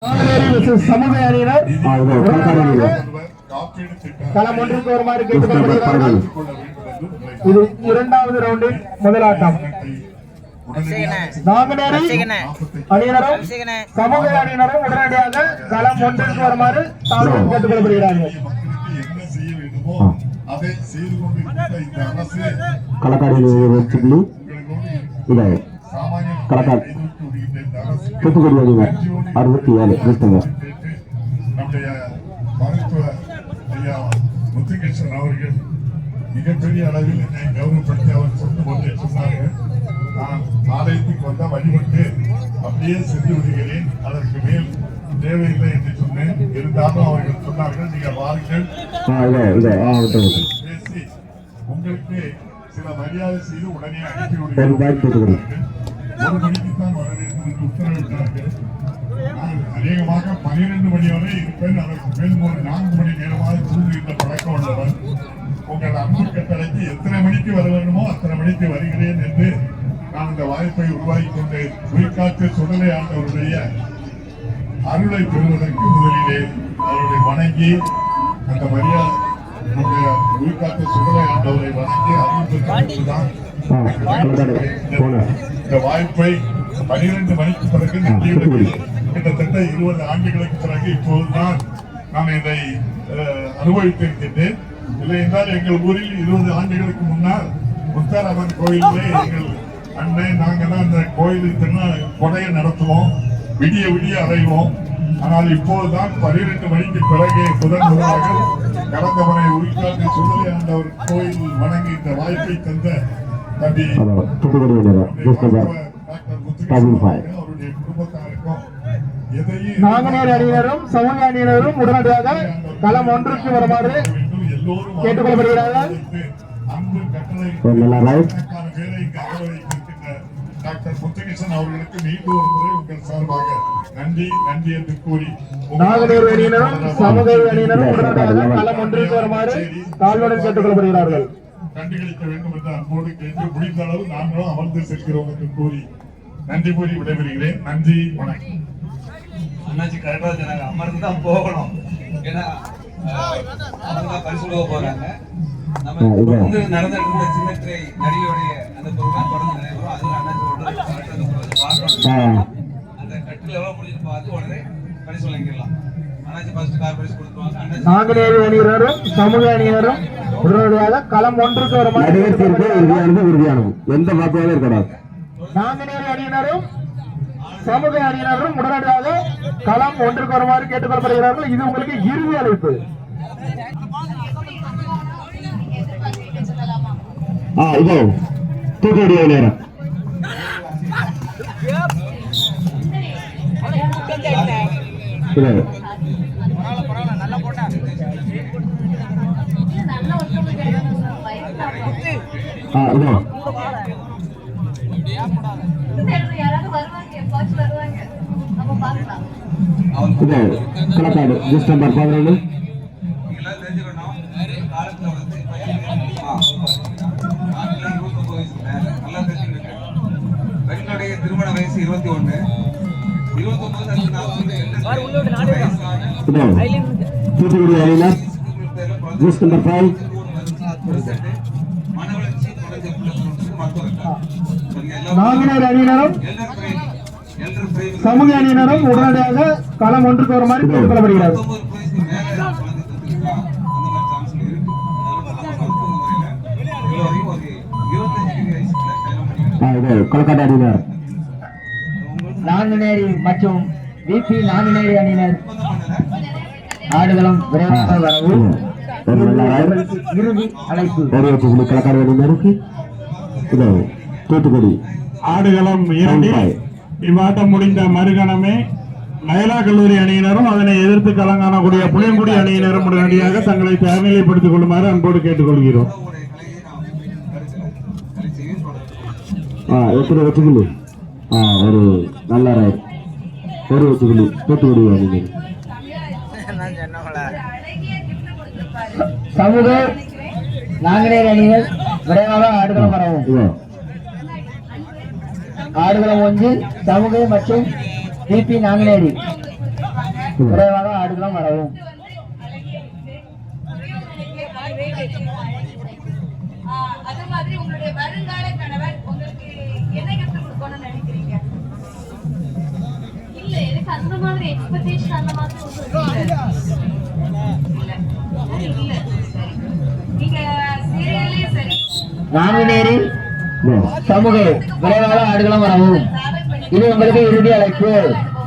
சமூக அணியினர் களம் ஒன்றுக்கு வருமாறு கேட்டுக்கொள்ளப்படுகிறார்கள். இது இரண்டாவது ரவுண்டில் முதல் ஆட்டம். நாங்குநேரி அணியினரும் சமூக அணியினரும் உடனடியாக களம் ஒன்றிற்கு வருமாறு தாழ்வு கேட்டுக்கொள்ளப்படுகிறார்கள். தூத்துக்குடி அணியினர் 67 கிறிஸ்தவர். நம்முடைய மருத்துவ ஐயா முத்துகிருஷ்ணன் அவர்கள் மிகப்பெரிய அளவில் என்னை கௌரவப்படுத்தி அவர் சொன்ன போது சொன்னார்கள், நான் ஆலயத்துக்கு வந்த வழிபட்டு அப்படியே சென்று விடுகிறேன், அதற்கு மேல் தேவையில்லை என்று சொன்னேன். இருந்தாலும் அவர்கள் சொன்னார்கள், நீங்கள் வாருங்கள் பேசி உங்களுக்கு சில மரியாதை செய்து உடனே அனுப்பி விடுகிறேன். 1 மணிக்குத்தான் வர வேண்டும் என்று உத்தரவிட்டார்கள். நான் அநேகமாக 12 மணி வரை இருப்பேன். அதற்கு மேலும் ஒரு 4 மணி நேரமாக தூங்குகின்ற பழக்கம் உள்ளவன். உங்கள் அன்பு கட்டளைக்கு எத்தனை மணிக்கு வர வேண்டுமோ அத்தனை மணிக்கு வருகிறேன் என்று நான் இந்த வாய்ப்பை உருவாக்கி கொண்டு உயிர்காத்து சுடலை ஆண்டவருடைய அருளை பெறுவதற்கு முதலிலே அவருடைய வணங்கி அந்த மரியாதை நம்முடைய உயிர்காத்து சுடலை ஆண்டவரை வணங்கி அருள் பெற்றுதான் இந்த வாய்ப்பை 12 மணிக்கு பிறகு கிட்டத்தட்ட 20 ஆண்டுகளுக்கு பிறகு இப்போதுதான் நான் இதை அனுபவித்திருக்கின்றேன். இல்லை என்றால் எங்கள் ஊரில் 20 ஆண்டுகளுக்கு முன்னால் முத்தாரம்மன் கோயிலே எங்கள் அண்ணன் நாங்கள் தான் அந்த கோயிலுக்கு கொடையை நடத்துவோம், விடிய விடிய அடைவோம். ஆனால் இப்போதுதான் 12 மணிக்கு பிறகு முதன் முதலாக கடந்த முறை உயிர்காட்டு சுடலை ஆண்டவர் கோயில் வணங்கி இந்த வாய்ப்பை தந்த தம்பி நாங்குநேரி அணியினரும் சமூக அணியினரும் உடனடியாக களம் ஒன்றுக்கு வருமாறு கேட்டுக்கொள்ளப்படுகிறார்கள். டாக்டர் முத்துகிருஷ்ணன் அவர்களுக்கு மீண்டும் ஒரு முறை உங்கள் சார்பாக நன்றி நன்றி என்று கூறி நாங்குநேரி அணியினரும் சமூக அணியினரும் உடனடியாக களம் ஒன்றுக்கு வருமாறு தாழ்வுடன் கேட்டுக்கொள்ளப்படுகிறார்கள். கண்டுகளிக்க வேண்டும் என்று அன்போடு கேட்டு முடிந்த அளவு நாங்களும் அமர்ந்து செல்கிறோம் என்று கூறி நன்றி கூறி விடைபெறுகிறேன். நன்றி, வணக்கம். அண்ணாச்சி கரெக்டா சொன்னாங்க, அமர்ந்து தான் போகணும். ஏன்னா அவங்க பரிசுலக போறாங்க. நம்ம வந்து நடந்துட்டு இருந்த சின்னத்திரை நடிகையுடைய அந்த பொருளாக தொடர்ந்து நடைபெறும். அதுல அண்ணாச்சி பார்க்கணும். அந்த கட்டில் எவ்வளவு முடிஞ்சு பார்த்து உடனே பரிசு வழங்கிடலாம். அண்ணாச்சி ஃபர்ஸ்ட் கார் பரிசு கொடுத்துருவாங்க. நாங்குநேரி அணியினரும் சமூக அணியினரும் உடனடியாக களம் ஒன்றுக்கு வருமாறு எந்த வாக்குவாதம் இருக்கக்கூடாது. நாங்குநேரி அணியினரும் சமூக அணியினரும் உடனடியாக களம் ஒன்றுக்கு வருமாறு கேட்டுக்கொள்ளப்படுகிறார்கள். இது உங்களுக்கு இறுதி அழைப்பு. இதோ தூத்துக்குடி நேரம் களக்காடு ஜஸ்ட் நம்பர் 11 திருமண வயசு 21 தூத்துக்குடி அணியினர் ஜஸ்ட் நம்பர் 5 நாங்குநேரி அணியினரும் சமூக அணியினரும் உடனடியாக களம் ஒன்றுக்கு வருமாறு கேட்டுக்கொள்ளப்படுகிறார். கொல்கத்தா அணியினர் நாங்குநேரி மற்றும் விபி நாங்குநேரி அணியினர் ஆடுகளம் விரைவாக வரவும் இறுதி அழைப்பு. கொல்கத்தா அணியினருக்கு தூத்துக்குடி ஆடுகளம் 2 இவ்வாட்டம் முடிந்த மறுகணமே மயிலா கல்லூரி அணியினரும் அதனை எதிர்த்து களங்காணக்கூடிய புளியங்குடி அணியினரும் உடனடியாக தங்களை தயார்நிலைப்படுத்திக் கொள்ளுமாறு அன்போடு கேட்டுக்கொள்கிறோம். எத்தனை வச்சுக்கலு ஒரு நல்ல ஒரு வச்சுக்கலு தூத்துக்குடி அணியினர் சமூக நாங்குநேரி அணியினர் விரைவாக ஆடுகளம் வரவும். ஆடுகளம் 1 சமூக மற்றும் விபி நாங்குநேரி விரைவாக ஆடுகளம் வரவும். அது மாதிரி உங்களுடைய வருங்கால கணவர் உங்களுக்கு என்ன gift கொடுக்கணும்னு நினைக்கிறீங்க? இல்ல எனக்கு அந்த மாதிரி எக்ஸ்பெக்டேஷன் அந்த மாதிரி ஒண்ணும் இல்ல. இல்ல சரி. நீங்க சீரியலே சரி நாங்குநேரி சமூக விரைவாக ஆடுகளம் வரவும். இது உங்களுக்கு இறுதி அழைப்பு.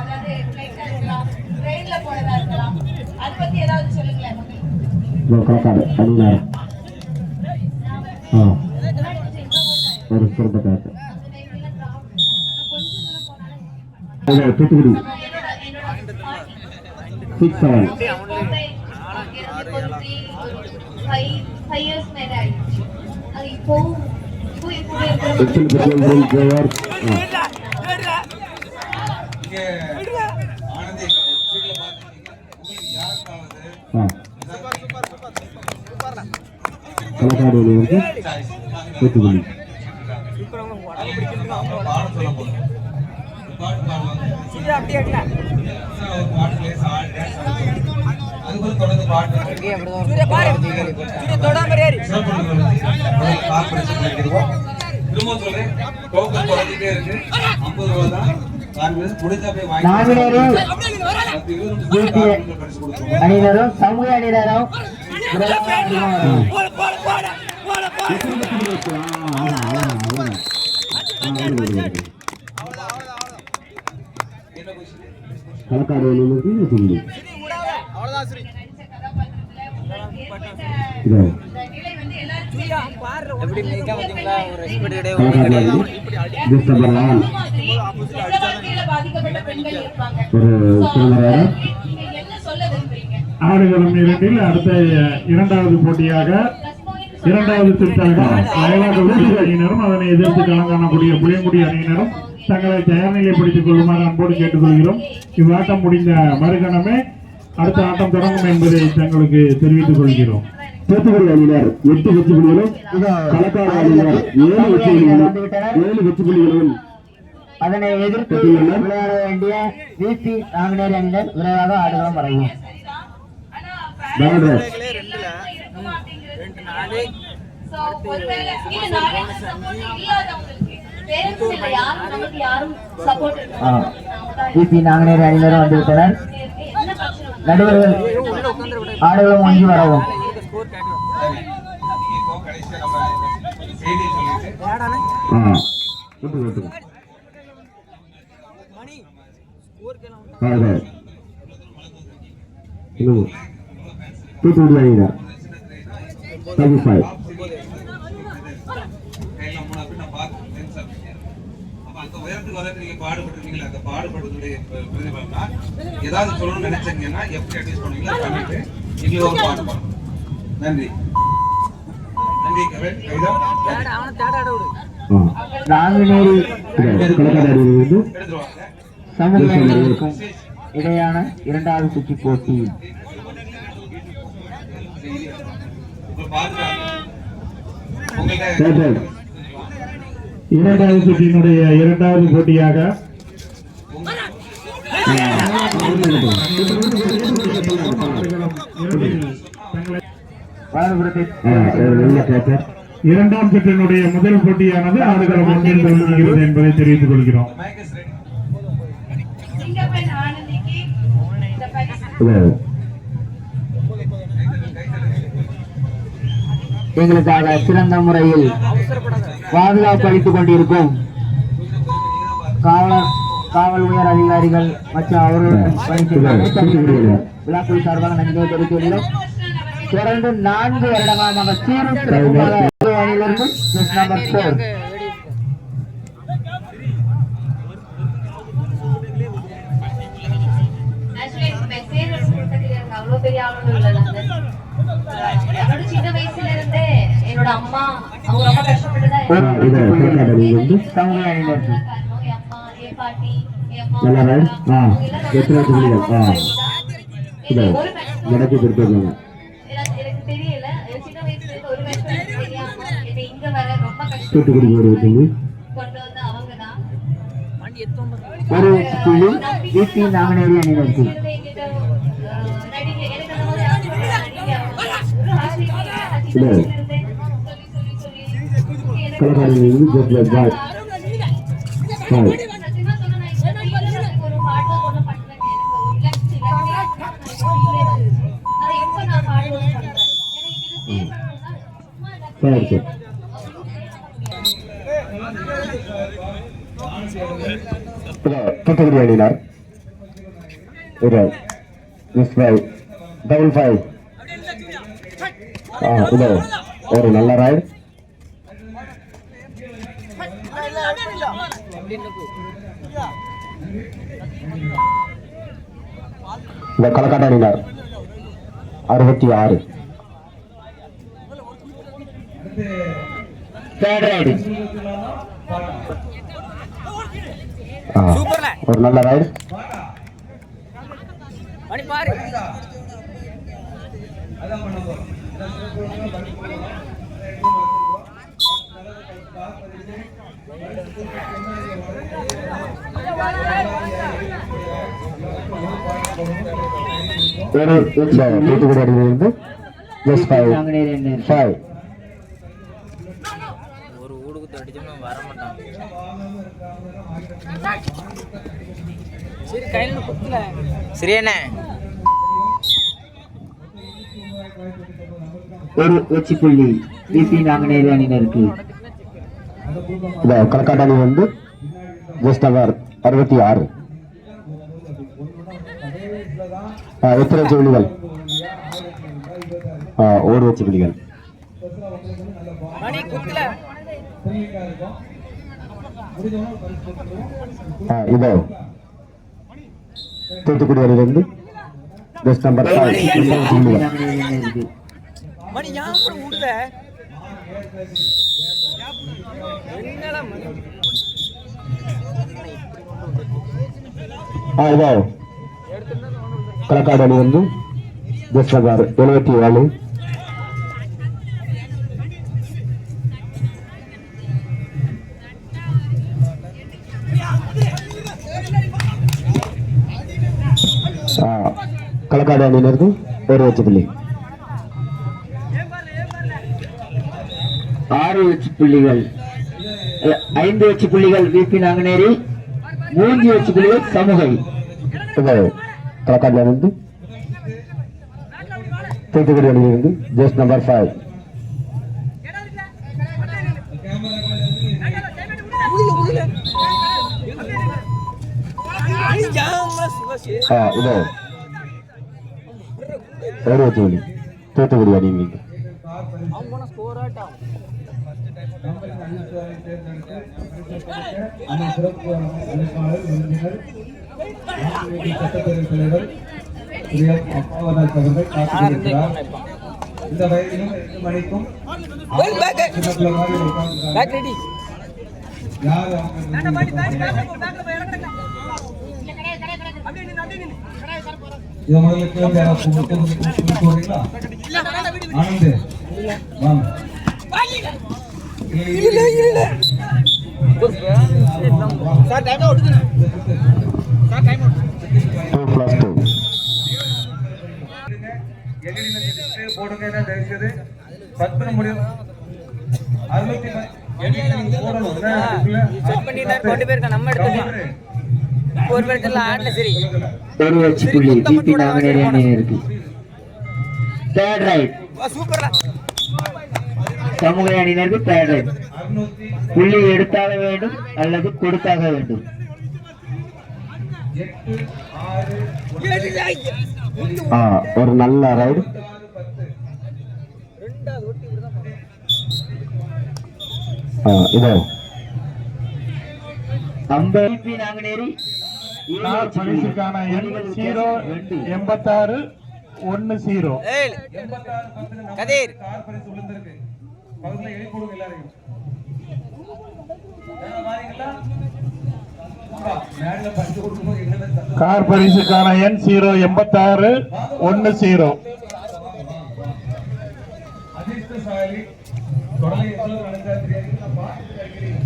அதாவது ஃளைட்ல இருக்கலாம், ட்ரெயின்ல போறதா இருக்கலாம். அத பத்தி ஏதாவது சொல்லுங்களேன். களக்காடு அணியினர் ஒரு சிறந்த தூத்துக்குடி 6-7 இங்க ஆனந்தி சீட்ல பாத்துட்டீங்க. உங்களுக்கு யாருக்காவது களக்காடு அணியினருக்கு தூத்துக்குடி பாடம் சொல்ல போறேன். பாட்டு பாடுவாங்க. ஒரு பாட்டு லேச ஆடி டான்ஸ் அதுக்கு தொடர்ந்து பாட்டு கார்பரேஷன் பண்ணிடுவோம். திரும்ப சொல்றேன், டோக்கன் குறைஞ்சிட்டே இருக்கு. 50 ரூபா தான். முடிஞ்சா போய் வாங்கி நாங்குநேரி பரிசு கொடுத்துருவோம். அணியினரும் சமூக அணியினரும் விரைவாக ஆடுகளம் வரவும். களக்காடு அணியினருக்கு தூத்துக்குடி இதோ நிலை வந்து எல்லாருக்கும் களக்காடு அணி டிஸ்டர்பர் லான் வாழ்க்கையில பாதிக்கப்பட்ட பெண்கள் இருப்பாங்க. ஒரு சிறந்த நீங்க என்ன சொல்ல விரும்புறீங்க? ஆடுகளம் 2 அடுத்த இரண்டாவது போட்டியாக இரண்டாவது சுற்றாக லயலா கல்லூரி அணியினரும் அதனை எதிர்த்து களங்காணக்கூடிய புளியங்குடி அணியினரும் தங்களை தயார்நிலைப்படுத்திக் கொள்ளுமாறு அன்போடு கேட்டுக்கொள்கிறோம். இவ்வாட்டம் முடிந்த மறுகணமே அடுத்த ஆட்டம் தொடங்கும் என்பதை தங்களுக்கு தெரிவித்துக் கொள்கிறோம். தூத்துக்குடி அணியினர் 8 வெற்றி புள்ளிகளும் களக்காடு அணியினர் 7 வெற்றி புள்ளிகளும் அதனை எதிர்த்து விளையாட வேண்டிய விபி நாங்குநேரி அணியினர் விரைவாக ஆடுகளம் வரவும். பேனர்ஸ் இருக்குமா அப்படிங்கிறது சோ ஒருவேளை இது நாளை சப்போர்ட் இல்லாதவங்களுக்கு பேரண்ட்ஸ் இல்ல யாரும் நமக்கு யாரும் சப்போர்ட் இருக்காங்க. விபி நாங்குநேரி அணியினரும் வந்துவிட்டனர். என்ன பிரச்சனை வந்தாலும் நடுவர்கள் ஆடுகளம் ஒன்றி வரவும். இப்போ கடைசியா நம்ம செய்தி சொல்லிட்டு தூத்துக்குடி அணியினர் 35 கையில 3 அப்படி நான் பார்த்தேன் சார். அப்ப அந்த உயரத்துக்கு வரதுக்கு நீங்க பாடுபட்டுருக்கீங்களா? அந்த பாடுபடுறதுடைய பிரதிபலனா ஏதாவது சொல்லணும்னு நினைச்சீங்கன்னா எப்படி அட்வைஸ் பண்ணுவீங்களோ பண்ணிட்டு இனி ஒரு பாட்டு பாடணும். நன்றி நன்றி கவின் கைதா நாங்குநேரி களக்காடு அணியிலிருந்து எடுத்துருவாங்க. சமூக அணியினருக்கும் இடையான இரண்டாவது சுற்று போட்டி. உங்களை பார்த்துட்டாங்க. உங்கள்கிட்ட பேட்டர் இரண்டாவது சுற்றினுடைய இரண்டாவது போட்டியாக வலதுபுறத்தில் இரண்டாம் சுற்றினுடைய முதல் போட்டியானது ஆடுகளம் 1 தொடங்குகிறது என்பதை தெரிவித்துக் கொள்கிறோம். Mic is ready. சிங்கப்பெண் ஆனந்திக்கு இந்த பரிசு எங்களுக்காக சிறந்த முறையில் பாதுகாப்பு அளித்துக் கொண்டிருக்கும் காவல் உயர் அதிகாரிகள் மற்றும் அவர்களுடன் பணிபுரியும் விழாக்குழு சார்பாக நன்றியை தெரிவித்துக் கொள்கிறோம். தொடர்ந்து 4 வருடமாக சீரும் சிறப்புமாக அணியிலிருந்து நம்பர் 4 ஆக்சுவலி மெசேஜ் கொடுத்தது எனக்கு அவ்வளவு பெரிய ஆளுநர் இல்லை. என்னோட சின்ன வயசுல இருந்தே என்னோட அம்மா அவங்க ரொம்ப கஷ்டப்பட்டுதான் சமூக அணியினருக்கு என் அம்மா என் பாட்டி என் அம்மா நல்லா ரைட் எத்தனை புள்ளிகள் ஒரு மேட்ச் நடத்தி கொடுத்துருக்காங்க. எனக்கு தெரியல. சின்ன வயசுல இருந்து ஒரு மேட்ச் எனக்கு தெரியாம என்னை இங்க வர ரொம்ப கஷ்டம் தூத்துக்குடி ஒரு புள்ளி கொண்டு வந்து அவங்கதான் ஒரு புள்ளி விபி நாங்குநேரி அணியினருக்கு என்கிட்ட இதோ சொல்லி கலக்காடியிலிருந்து just like that. Five. சத்தியமா சொன்னா நான் இந்த ஃபீல்டுக்கு ஒரு ஹார்ட் ஒர்க் ஒண்ணு பண்றேன். எனக்கு ஒரு லட்சம் அதை எப்ப நான் ஹார்ட் ஒர்க் பண்றேன். எனக்கு இது சேவ் பண்ணணும்னா சும்மா Five, sir. இதோ தூத்துக்குடி அணியினர் இதோ just five. Double five. இதோ ஒரு நல்ல ரைடு. இந்த களக்காடு அணியினர் 66. Third ride. ஒரு நல்ல ரைடு. தூத்துக்குடி அணியிலிருந்து just five. Five. ஒரு ஊடுக்கு அடிச்சோம்னா வர மாட்டான். சரி கையில குத்துல சரியானே ஒரு வெற்றி புள்ளி பிபி நாங்குநேரி அணியினருக்கு. களக்காடு அணி வந்து just அவர் 66. எத்தனை வெற்றி புள்ளிகள்? ஒரு வெற்றி புள்ளிகள். மணி குத்துல இதோ தூத்துக்குடி அணியிலிருந்து just நம்பர் 5. எத்தனை வெற்றி புள்ளிகள்? மணி யாரும் ஊடுல என்னடா மணி இதோ களக்காடு அணி வந்து just நம்பர் 77. களக்காடு அணியிலிருந்து ஒரு வெற்றி புள்ளி. 6 வெற்றி புள்ளிகள். 5 வெற்றி புள்ளிகள் பிபி நாங்குநேரி. 3 வெற்றி புள்ளிகள் சமூகை. களக்காடு அணியிலிருந்து தூத்துக்குடி அணியிலிருந்து just நம்பர் 5. இதோ ஒரு வெற்றி புள்ளி தூத்துக்குடி அணியிலிருந்து. இந்த வயதிலும் 8 மணிக்கும் யார் இது முதலுக்கு போறீங்களா ஆனந்த் வாங்க sir time out sir time out 2+2. போடுங்க தயவுசெய்து 10 முடியும் 610 போடணும் செட் பண்ணிட்டார் 2 பேருக்கு நம்ம எடுத்துக்கலாம் ஒரு பேருக்கு ஆட்ல சரி ஒரு வெற்றி புள்ளி பிபி நாங்குநேரி அணியினருக்கு. தேர்ட் ரைட் சூப்பர்டா சமூக அணியினருக்கு தேர்ட் ரைட். புள்ளி எடுத்தாக வேண்டும் அல்லது கொடுத்தாக வேண்டும். 8 6 ஒரு நல்ல ரைடு. இதோ பிபி நாங்குநேரி பரிசுக்கான எண் 086 10. கதிர் கார் பரிசு விழுந்திருக்கு பக்கத்துல எழுதி கொடுங்க எல்லாரையும் வாரீங்களா மேல பரிசு கொடுக்கும்போது என்னென்ன கார் பரிசுக்கான எண் 086 10. அதிர்ஷ்டசாலி தொடர்ந்து எவ்வளவு நடந்தா தெரியாது நான் பார்த்து கேட்கிறேன்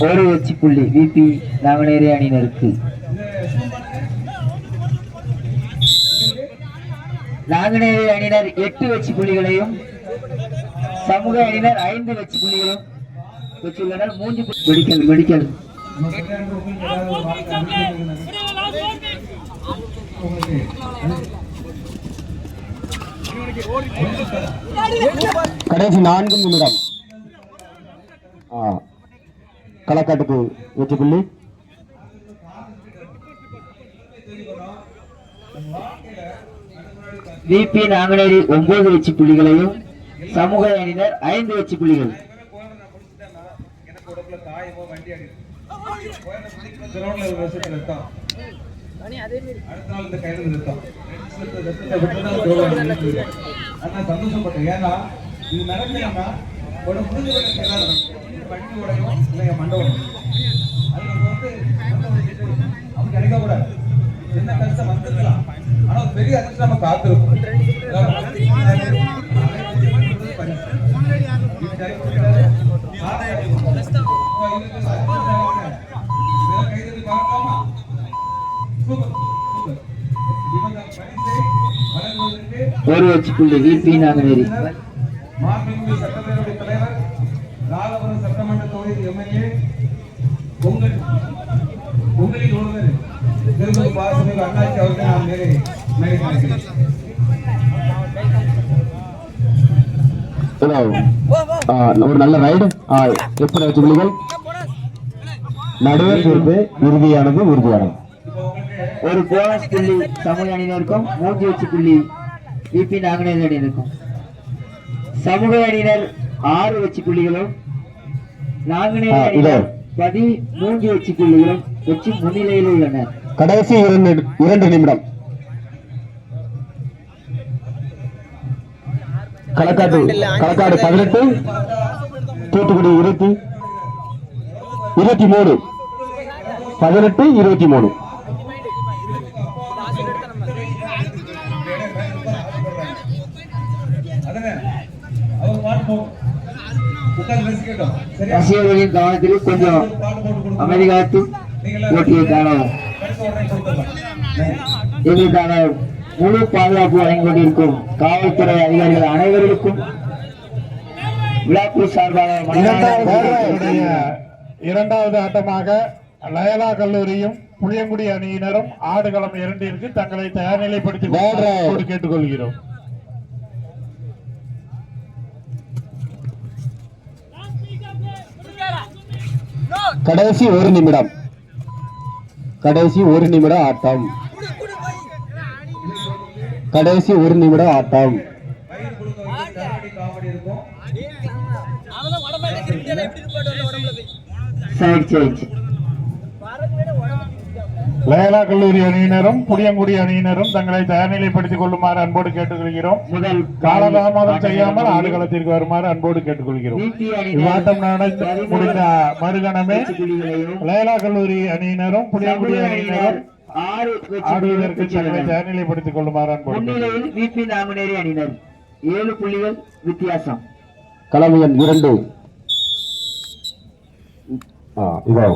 ஒரு வெற்றி புள்ளி விபி நாங்குநேரி அணியினருக்கு. நாங்குநேரி அணியினர் 8 வெற்றி புள்ளிகளையும் சமூக அணியினர் 5 வெற்றி புள்ளிகளும் பெற்றுள்ளனர். 3 மெடிக்கல் கடைசி 4 நிமிடம். களக்காட்டுக்கு வெற்றி புள்ளி. விபி நாங்குநேரி 9 வெற்றி புள்ளிகளையும் சமூக அணியினர் 5 வெற்றி புள்ளிகள். எனக்கு உடம்புல காயமோ வண்டி அடிக்கும் கிரவுண்ட்ல ஒரு வருஷத்துல இருக்கான் அடுத்த நாள் இந்த கையில நிறுத்தம் ஆனா சந்தோஷப்பட்டேன். ஏன்னா இது நடக்கலன்னா ஒரு முடிஞ்ச வண்டி உடையும் இல்லை மண்டை உடையும். அது நம்ம அவங்க கிடைக்க கூடாது. என்ன கஷ்டம் வந்துருக்கலாம் ஆனா ஒரு பெரிய அதிர்ஷ்டம் நம்ம காத்திருக்கும். ஒரு வெற்றி புள்ளி விபி நாங்குநேரி. மாண்புமிகு சட்டப்பேரவை தலைவர் ராகபுரம் சட்டமன்ற தொகுதி எம்எல்ஏ உங்களில் ஒருவர் திருமதி பாசமிகு அண்ணாச்சி அவர்கள் நான் மேலே ஒரு நல்ல ரைடு. எப்படி வெற்றி புள்ளிகள். நடுவர் தீர்ப்பு உறுதியானது. ஒரு போனஸ் புள்ளி சமூக அணியினருக்கும் 3 வெற்றி புள்ளி விபி நாங்குநேரி அணியினருக்கும். சமூக அணியினர் 6 வெற்றி புள்ளிகளும் நாங்குநேரி அணியினர் 13 வெற்றி புள்ளிகளும் வெற்றி முன்னிலையில் உள்ளனர். கடைசி 2 நிமிடம். களக்காடு 18, தூத்துக்குடி 23. 18, 23. ரசிகர்களின் கவனத்தில் கொஞ்சம் அமைதி காத்து போட்டியை காணவும். எங்களுக்கான முழு பாதுகாப்பு வழங்கிக் கொண்டிருக்கும் காவல்துறை அதிகாரிகள் அனைவருக்கும் விழாக்குழு சார்பாக இரண்டாவது ஆட்டமாக லயலா கல்லூரியும் புளியங்குடி அணியினரும் ஆடுகளம் 2 தங்களை தயார்நிலைப்படுத்தி கேட்டுக்கொள்கிறோம். கடைசி 1 நிமிடம். ஆட்டம். கடைசி 1 நிமிடம் ஆட்டம். லயலா கல்லூரி அணியினரும் புளியங்குடி அணியினரும் தங்களை தயார்நிலைப்படுத்திக் கொள்ளுமாறு அன்போடு கேட்டுக்கொள்கிறோம். காலதாமதம் செய்யாமல் ஆடுகளத்திற்கு வருமாறு அன்போடு கேட்டுக்கொள்கிறோம். இவ்வாட்டம் முடிந்த மறுகணமே லயலா கல்லூரி அணியினரும் புளியங்குடி அணியினரும் ஆடுவதற்கு தங்களை தயார்நிலைப்படுத்திக் கொள்ளுமாறு அன்போடு. விபி நாங்குநேரி அணியினர் 7 புள்ளிகள் வித்தியாசம். களம் எண் 2. இதோ